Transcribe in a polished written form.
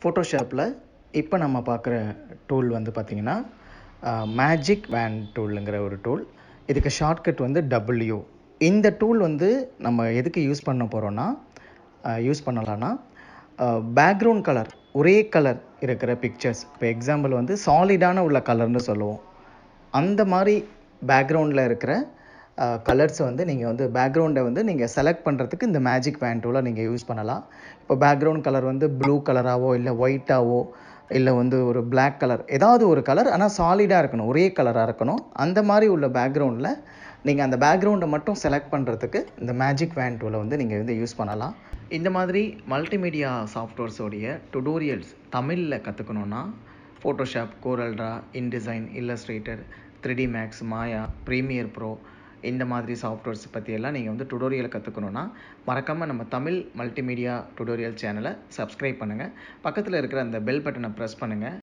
ஃபோட்டோஷாப்பில் இப்போ நம்ம பார்க்குற டூல் வந்து பார்த்திங்கன்னா மேஜிக் வேன் டூலுங்கிற ஒரு டூல். இதுக்கு ஷார்ட்கட் வந்து W. இந்த டூல் வந்து நம்ம எதுக்கு யூஸ் பண்ணலான்னா பேக்ரவுண்ட் கலர் ஒரே கலர் இருக்கிற பிக்சர்ஸ், இப்போ எக்ஸாம்பிள் வந்து சாலிடான உள்ள கலர்னு சொல்லுவோம். அந்த மாதிரி பேக்ரவுண்டில் இருக்கிற கலர்ஸை வந்து நீங்கள் வந்து பேக்ரவுண்டை வந்து நீங்கள் செலக்ட் பண்ணுறதுக்கு இந்த மேஜிக் வேன் டூலை நீங்கள் யூஸ் பண்ணலாம். இப்போ பேக்ரவுண்ட் கலர் வந்து ப்ளூ கலராகவோ இல்லை ஒயிட்டாவோ இல்லை வந்து ஒரு பிளாக் கலர், ஏதாவது ஒரு கலர், ஆனால் சாலிடாக இருக்கணும், ஒரே கலராக இருக்கணும். அந்த மாதிரி உள்ள பேக்ரவுண்டில் நீங்கள் அந்த பேக்ரவுண்டை மட்டும் செலக்ட் பண்ணுறதுக்கு இந்த மேஜிக் வேன் டூலை வந்து நீங்கள் வந்து யூஸ் பண்ணலாம். இந்த மாதிரி மல்டிமீடியா சாஃப்ட்வேர்ஸோடைய டுடோரியல்ஸ் தமிழில் கற்றுக்கணுன்னா Photoshop, CorelDRAW, InDesign, Illustrator, 3D Max, Maya, Premiere Pro, இந்த மாதிரி சாஃப்ட்வேர்ஸ் பற்றியெல்லாம் நீங்கள் வந்து டுடோரியல் கற்றுக்கணுன்னா மறக்காமல் நம்ம தமிழ் மல்டிமீடியா டுடோரியல் சேனலை சப்ஸ்கிரைப் பண்ணுங்கள். பக்கத்தில் இருக்கிற அந்த பெல் பட்டனை ப்ரெஸ் பண்ணுங்கள்.